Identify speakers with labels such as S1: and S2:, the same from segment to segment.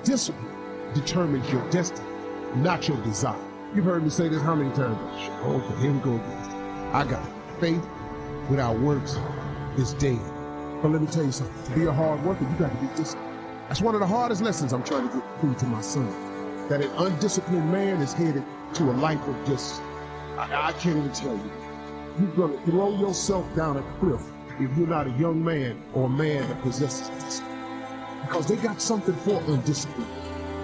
S1: Discipline determines your destiny, not your desire. You've heard me say this how many times? Okay, here we go again. I got it. Faith without works is dead. But let me tell you something. To be a hard worker, you got to be disciplined. That's one of the hardest lessons I'm trying to get through to my son. That an undisciplined man is headed to a life of just, I can't even tell you. You're going to throw yourself down a cliff if you're not a young man or a man that possesses discipline. Because they got something for undisciplined.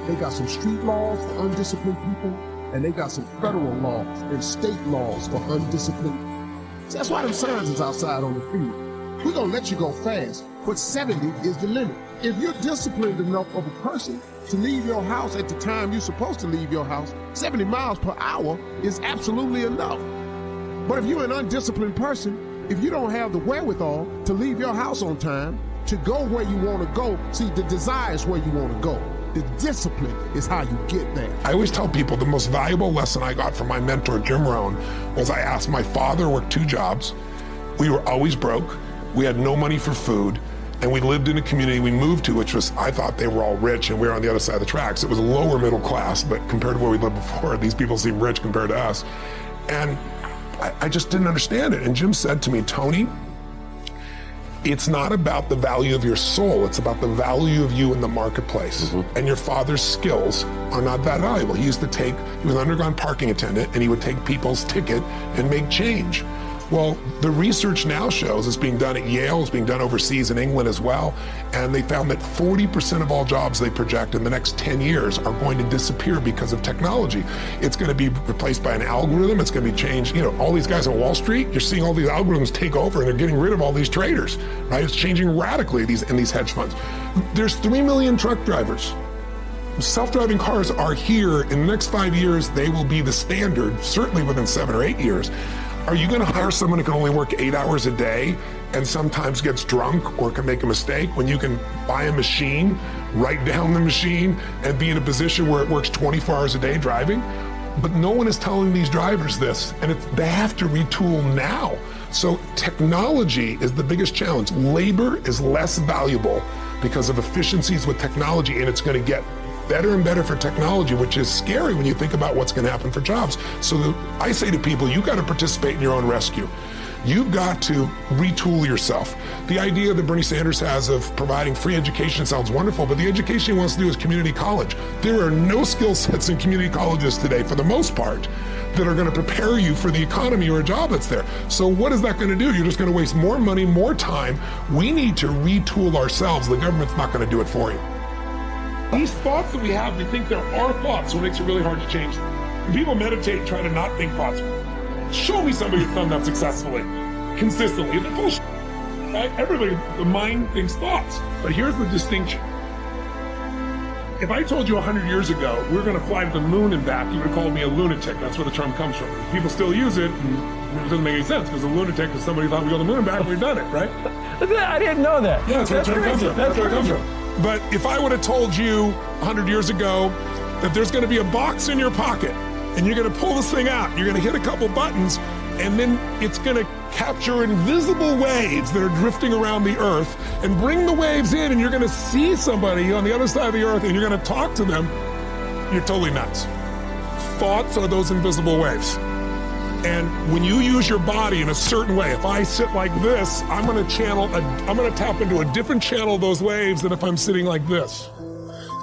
S1: They got some street laws for undisciplined people, and they got some federal laws and state laws for undisciplined. So that's why them signs is outside on the field. We're going to let you go fast, but 70 is the limit. If you're disciplined enough of a person to leave your house at the time you're supposed to leave your house, 70 miles per hour is absolutely enough. But if you're an undisciplined person, if you don't have the wherewithal to leave your house on time, to go where you want to go, see, the desire is where you want to go. The discipline is how you get there.
S2: I always tell people the most valuable lesson I got from my mentor, Jim Rohn, was I asked my father, worked 2 jobs. We were always broke. We had no money for food. And we lived in a community we moved to, which was, I thought they were all rich and we were on the other side of the tracks. It was lower middle class, but compared to where we lived before, these people seem rich compared to us. And I just didn't understand it. And Jim said to me, Tony, it's not about the value of your soul, it's about the value of you in the marketplace. And your father's skills are not that valuable. He was an underground parking attendant, and he would take people's ticket and make change. Well, the research now shows it's being done at Yale, it's being done overseas in England as well, and they found that 40% of all jobs they project in the next 10 years are going to disappear because of technology. It's going to be replaced by an algorithm, it's going to be changed. You know, all these guys on Wall Street, you're seeing all these algorithms take over and they're getting rid of all these traders, right? It's changing radically in these hedge funds. There's 3 million truck drivers. Self-driving cars are here. In the next 5 years, they will be the standard, certainly within 7 or 8 years. Are you going to hire someone who can only work 8 hours a day and sometimes gets drunk or can make a mistake when you can buy a machine, write down the machine, and be in a position where it works 24 hours a day driving? But no one is telling these drivers this, and they have to retool now. So technology is the biggest challenge. Labor is less valuable because of efficiencies with technology, and it's going to get better and better for technology, which is scary when you think about what's going to happen for jobs. So I say to people, you've got to participate in your own rescue. You've got to retool yourself. The idea that Bernie Sanders has of providing free education sounds wonderful, but the education he wants to do is community college. There are no skill sets in community colleges today, for the most part, that are going to prepare you for the economy or a job that's there. So what is that going to do? You're just going to waste more money, more time. We need to retool ourselves. The government's not going to do it for you. These thoughts that we have, we think there are thoughts, so it makes it really hard to change them. When people meditate and try to not think thoughts, show me somebody who's done that successfully, consistently. It's bullshit, right? Everybody, the mind thinks thoughts. But here's the distinction. If I told you 100 years ago we were going to fly to the moon and back, you would have called me a lunatic. That's where the term comes from. People still use it, and it doesn't make any sense, because a lunatic is somebody who thought we'd go to the moon and back, and we've done it, right?
S3: I didn't know that.
S2: Yeah, that's where the term comes from. That's where it comes from. But if I would have told you 100 years ago that there's going to be a box in your pocket and you're going to pull this thing out, you're going to hit a couple buttons, and then it's going to capture invisible waves that are drifting around the earth and bring the waves in, and you're going to see somebody on the other side of the earth and you're going to talk to them, you're totally nuts. Thoughts are those invisible waves. And when you use your body in a certain way, if I sit like this, I'm going to tap into a different channel of those waves than if I'm sitting like this.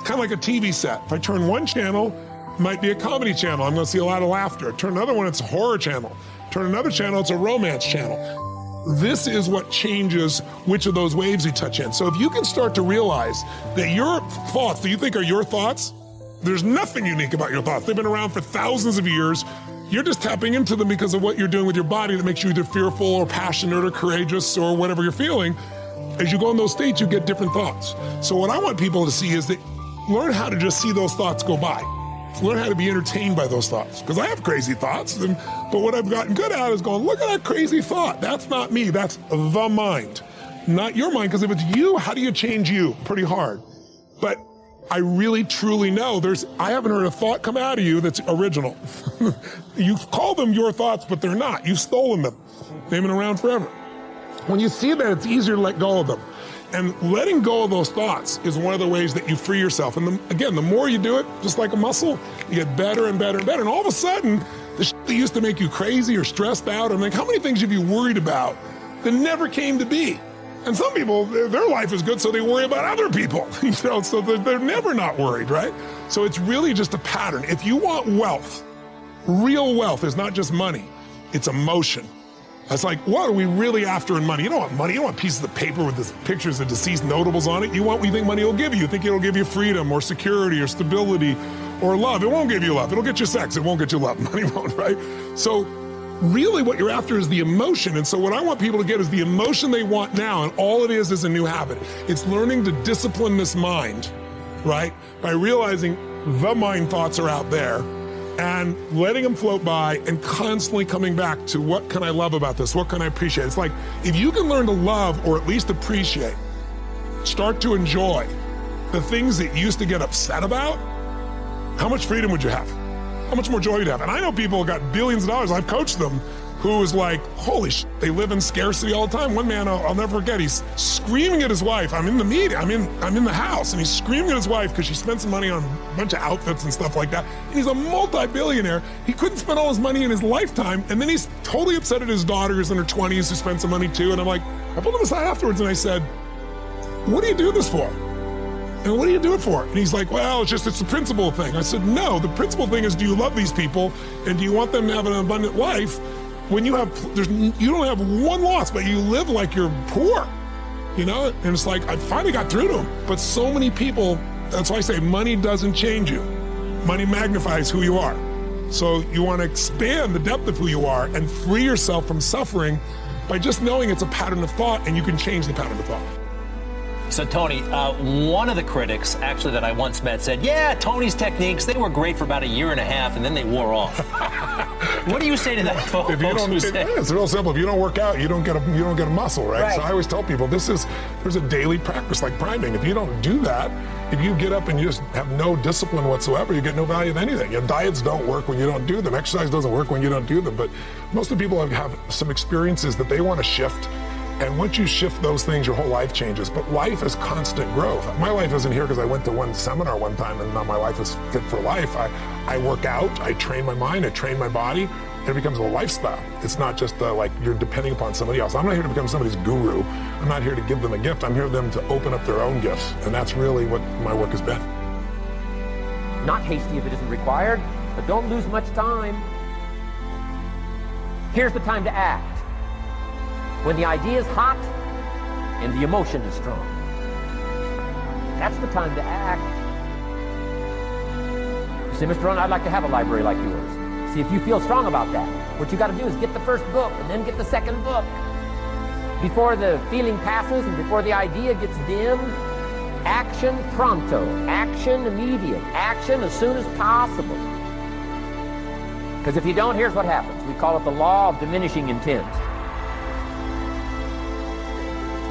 S2: Kind of like a TV set. If I turn one channel, it might be a comedy channel. I'm going to see a lot of laughter. Turn another one, it's a horror channel. Turn another channel, it's a romance channel. This is what changes which of those waves you touch in. So if you can start to realize that your thoughts that you think are your thoughts, there's nothing unique about your thoughts. They've been around for thousands of years. You're just tapping into them because of what you're doing with your body that makes you either fearful or passionate or courageous or whatever you're feeling. As you go in those states, you get different thoughts. So what I want people to see is that learn how to just see those thoughts go by. Learn how to be entertained by those thoughts. Because I have crazy thoughts, but what I've gotten good at is going, look at that crazy thought. That's not me, that's the mind. Not your mind, because if it's you, how do you change you? Pretty hard. But I really, truly know I haven't heard a thought come out of you that's original. You've called them your thoughts, but they're not. You've stolen them. They've been around forever. When you see that, it's easier to let go of them. And letting go of those thoughts is one of the ways that you free yourself. And again, the more you do it, just like a muscle, you get better and better and better. And all of a sudden, the shit that used to make you crazy or stressed out, I'm like, how many things have you worried about that never came to be? And some people, their life is good, so they worry about other people, so they're never not worried, right? So it's really just a pattern. If you want wealth, real wealth is not just money, it's emotion. It's like, what are we really after in money? You don't want money, you don't want pieces of paper with the pictures of deceased notables on it. You want what you think money will give you. You think it'll give you freedom or security or stability or love. It won't give you love. It'll get you sex. It won't get you love. Money won't, right? So really what you're after is the emotion. And so what I want people to get is the emotion they want now, and all it is a new habit. It's learning to discipline this mind, right? By realizing the mind thoughts are out there and letting them float by and constantly coming back to what can I love about this? What can I appreciate? It's like, if you can learn to love or at least appreciate, start to enjoy the things that you used to get upset about, how much freedom would you have? How much more joy would you have? And I know people who got billions of dollars, I've coached them, who is like, holy shit, they live in scarcity all the time. One man, I'll never forget, he's screaming at his wife. I'm in the meeting, I'm in the house, and he's screaming at his wife because she spent some money on a bunch of outfits and stuff like that. And he's a multi-billionaire. He couldn't spend all his money in his lifetime, and then he's totally upset at his daughter who's in her 20s who spent some money too. And I'm like, I pulled him aside afterwards and I said, what do you do this for? And what do you do it for? And he's like, well, it's the principal thing. I said, no, the principal thing is, do you love these people? And do you want them to have an abundant life? When you don't have one loss, but you live like you're poor, And it's like, I finally got through to him. But so many people, that's why I say money doesn't change you. Money magnifies who you are. So you want to expand the depth of who you are and free yourself from suffering by just knowing it's a pattern of thought, and you can change the pattern of thought.
S4: So Tony, one of the critics actually that I once met said, yeah, Tony's techniques, they were great for about a year and a half and then they wore off. What do you say to that, folks?
S2: It's real simple. If you don't work out, you don't get a muscle, right? So I always tell people there's a daily practice like priming. If you don't do that, if you get up and you just have no discipline whatsoever, you get no value of anything. Diets don't work when you don't do them. Exercise doesn't work when you don't do them. But most of the people have some experiences that they want to shift. And once you shift those things, your whole life changes. But life is constant growth. My life isn't here because I went to one seminar one time and now my life is fit for life. I work out, I train my mind, I train my body, and it becomes a lifestyle. It's not just like you're depending upon somebody else. I'm not here to become somebody's guru. I'm not here to give them a gift. I'm here for them to open up their own gifts. And that's really what my work has been.
S5: Not hasty if it isn't required, but don't lose much time. Here's the time to act. When the idea is hot and the emotion is strong. That's the time to act. You say, Mr. Rohn, I'd like to have a library like yours. See, if you feel strong about that, what you got to do is get the first book and then get the second book. Before the feeling passes and before the idea gets dim, action pronto, action immediate, action as soon as possible. Because if you don't, here's what happens. We call it the law of diminishing intent.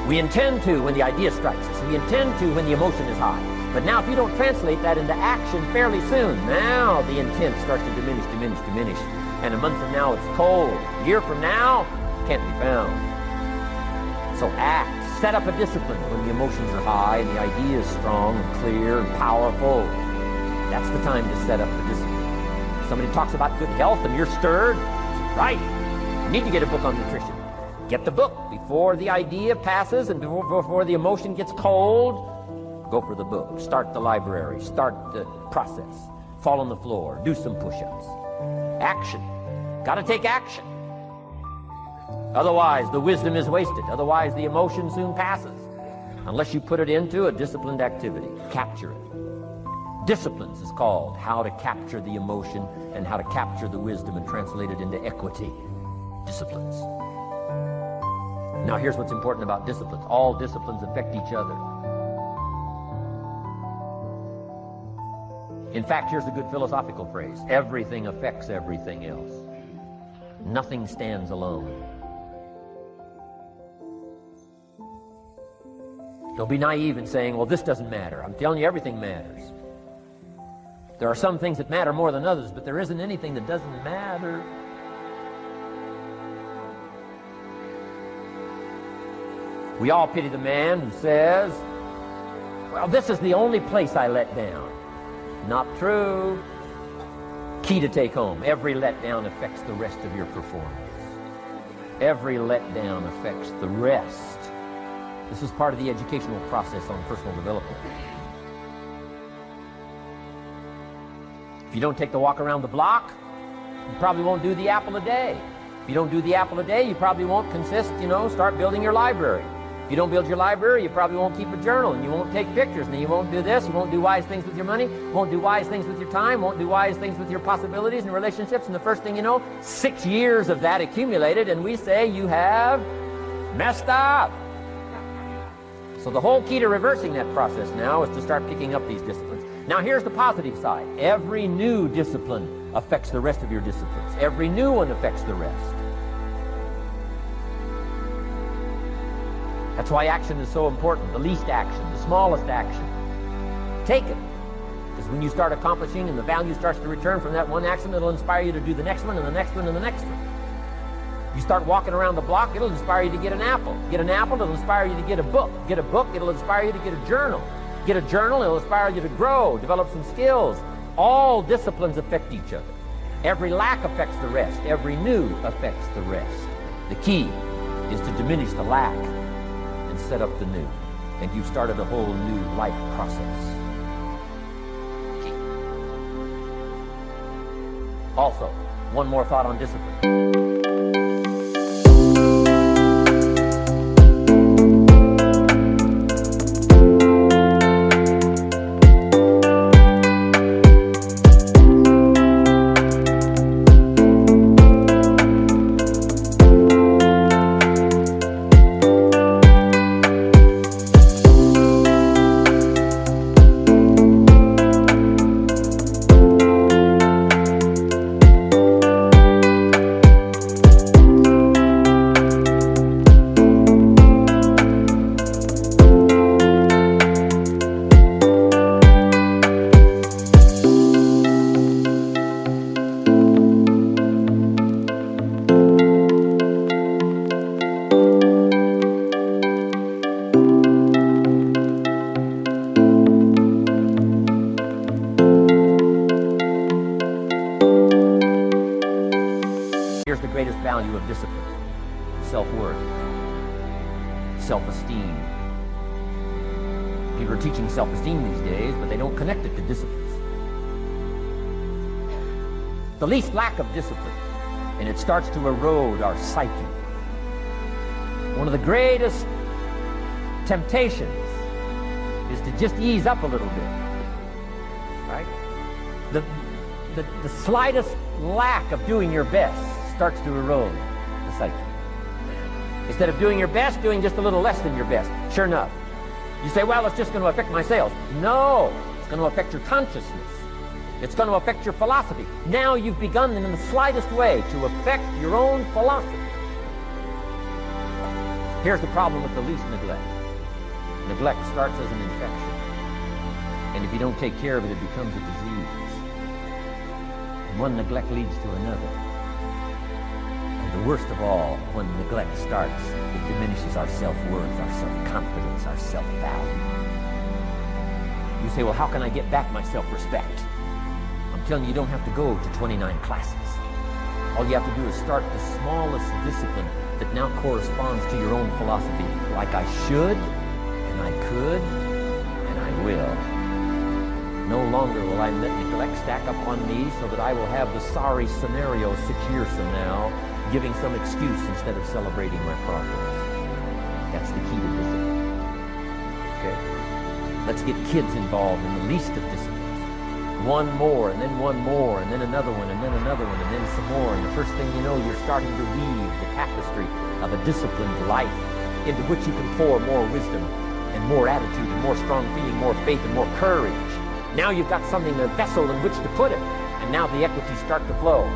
S5: We intend to when the idea strikes us. We intend to when the emotion is high. But now if you don't translate that into action fairly soon, now the intent starts to diminish. And a month from now it's cold. A year from now, can't be found. So act. Set up a discipline when the emotions are high and the idea is strong and clear and powerful. That's the time to set up the discipline. Somebody talks about good health and you're stirred. Right. You need to get a book on nutrition. Get the book before the idea passes and before the emotion gets cold. Go for the book. Start the library. Start the process. Fall on the floor. Do some push-ups. Action. Got to take action. Otherwise, the wisdom is wasted. Otherwise, the emotion soon passes. Unless you put it into a disciplined activity. Capture it. Disciplines is called how to capture the emotion and how to capture the wisdom and translate it into equity. Disciplines. Now here's what's important about disciplines. All disciplines affect each other. In fact, here's a good philosophical phrase. Everything affects everything else. Nothing stands alone. Don't be naive in saying, well, this doesn't matter. I'm telling you, everything matters. There are some things that matter more than others, but there isn't anything that doesn't matter. We all pity the man who says, well, this is the only place I let down. Not true. Key to take home. Every letdown affects the rest of your performance. Every letdown affects the rest. This is part of the educational process on personal development. If you don't take the walk around the block, you probably won't do the apple a day. If you don't do the apple a day, you probably won't start building your library. If you don't build your library, you probably won't keep a journal, and you won't take pictures, and you won't do this, you won't do wise things with your money, won't do wise things with your time, won't do wise things with your possibilities and relationships, and the first thing you know, 6 years of that accumulated, and we say you have messed up. So the whole key to reversing that process now is to start picking up these disciplines. Now here's the positive side. Every new discipline affects the rest of your disciplines. Every new one affects the rest. That's why action is so important. The least action, the smallest action. Take it. Because when you start accomplishing and the value starts to return from that one action, it'll inspire you to do the next one and the next one and the next one. You start walking around the block, it'll inspire you to get an apple. Get an apple, it'll inspire you to get a book. Get a book, it'll inspire you to get a journal. Get a journal, it'll inspire you to grow, develop some skills. All disciplines affect each other. Every lack affects the rest. Every new affects the rest. The key is to diminish the lack and set up the new. And you've started a whole new life process. Key. Also, one more thought on discipline. Here's the greatest value of discipline: self-worth, self-esteem. People are teaching self-esteem these days, but they don't connect it to disciplines. The least lack of discipline, and it starts to erode our psyche. One of the greatest temptations is to just ease up a little bit, right? The slightest lack of doing your best starts to erode the psyche. Instead of doing your best, doing just a little less than your best. Sure enough. You say, well, it's just going to affect my sales. No, it's going to affect your consciousness. It's going to affect your philosophy. Now you've begun in the slightest way to affect your own philosophy. Here's the problem with the least neglect. Neglect starts as an infection. And if you don't take care of it, it becomes a disease. And one neglect leads to another. And the worst of all, when neglect starts, it diminishes our self-worth, our self-confidence, our self-value. You say, well, how can I get back my self-respect? I'm telling you, you don't have to go to 29 classes. All you have to do is start the smallest discipline that now corresponds to your own philosophy. Like I should, and I could, and I will. No longer will I let neglect stack up on me so that I will have the sorry scenario 6 years from now, giving some excuse instead of celebrating my progress. That's the key to discipline. Okay? Let's get kids involved in the least of disciplines. One more, and then one more, and then another one, and then another one, and then some more. And the first thing you know, you're starting to weave the tapestry of a disciplined life into which you can pour more wisdom and more attitude and more strong feeling, more faith and more courage. Now you've got something, a vessel in which to put it. And now the equities start to flow.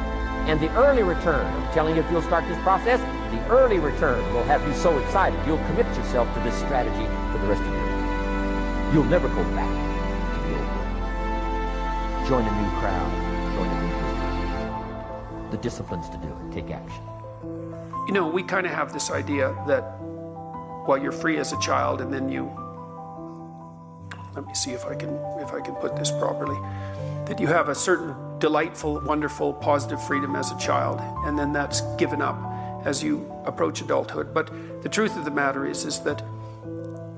S5: And the early return, I'm telling you, if you'll start this process, the early return will have you so excited, you'll commit yourself to this strategy for the rest of your life. You'll never go back to the old way. Join a new crowd, join a new group. The disciplines to do it, take action.
S6: You know, we kind of have this idea that while you're free as a child, and then you, let me see if I can put this properly, that you have a certain delightful, wonderful, positive freedom as a child, and then that's given up as you approach adulthood. But the truth of the matter is that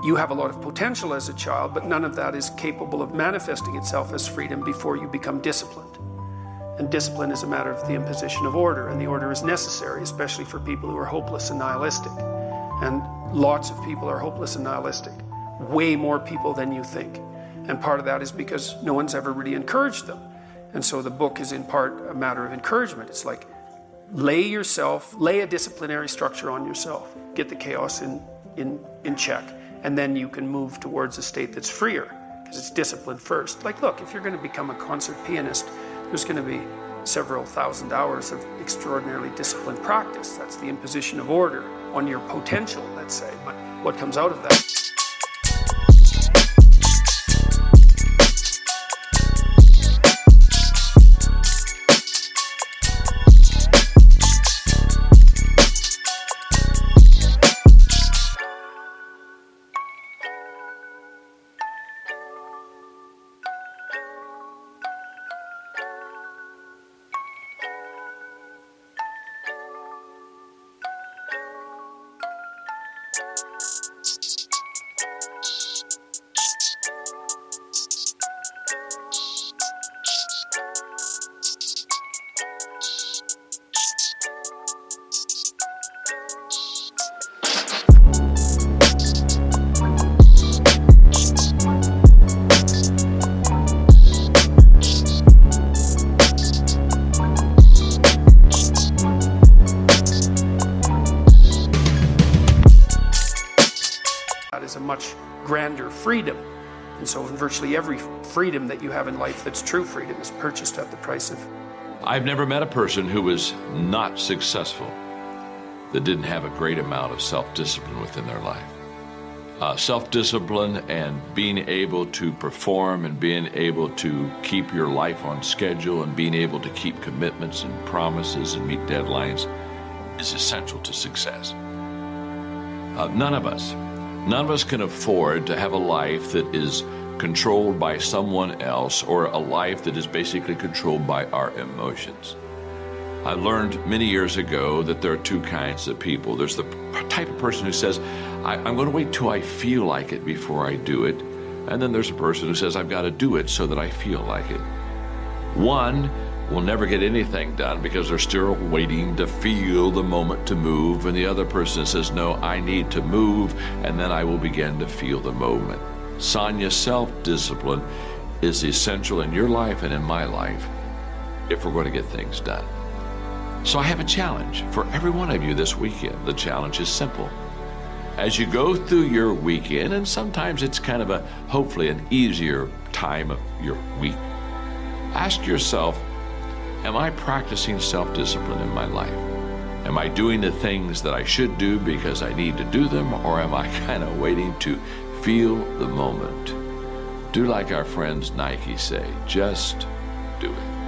S6: you have a lot of potential as a child, but none of that is capable of manifesting itself as freedom before you become disciplined. And discipline is a matter of the imposition of order, and the order is necessary, especially for people who are hopeless and nihilistic. And lots of people are hopeless and nihilistic, way more people than you think. And part of that is because no one's ever really encouraged them. And so the book is in part a matter of encouragement. It's like, lay a disciplinary structure on yourself, get the chaos in check, and then you can move towards a state that's freer, because it's discipline first. Like, look, if you're going to become a concert pianist, there's going to be several thousand hours of extraordinarily disciplined practice. That's the imposition of order on your potential, let's say. But what comes out of that? A much grander freedom. And so virtually every freedom that you have in life that's true freedom is purchased at the price of...
S7: I've never met a person who was not successful that didn't have a great amount of self-discipline within their life. Self-discipline and being able to perform and being able to keep your life on schedule and being able to keep commitments and promises and meet deadlines is essential to success. None of us can afford to have a life that is controlled by someone else, or a life that is basically controlled by our emotions. I learned many years ago that there are two kinds of people. There's the type of person who says, I'm going to wait till I feel like it before I do it. And then there's a person who says, I've got to do it so that I feel like it. One will never get anything done because they're still waiting to feel the moment to move, and the other person says, no, I need to move, and then I will begin to feel the moment. Sonia, self-discipline is essential in your life and in my life if we're going to get things done. So I have a challenge for every one of you this weekend. The challenge is simple. As you go through your weekend, and sometimes it's kind of hopefully an easier time of your week, ask yourself, am I practicing self-discipline in my life? Am I doing the things that I should do because I need to do them, or am I kind of waiting to feel the moment? Do like our friends Nike say, just do it.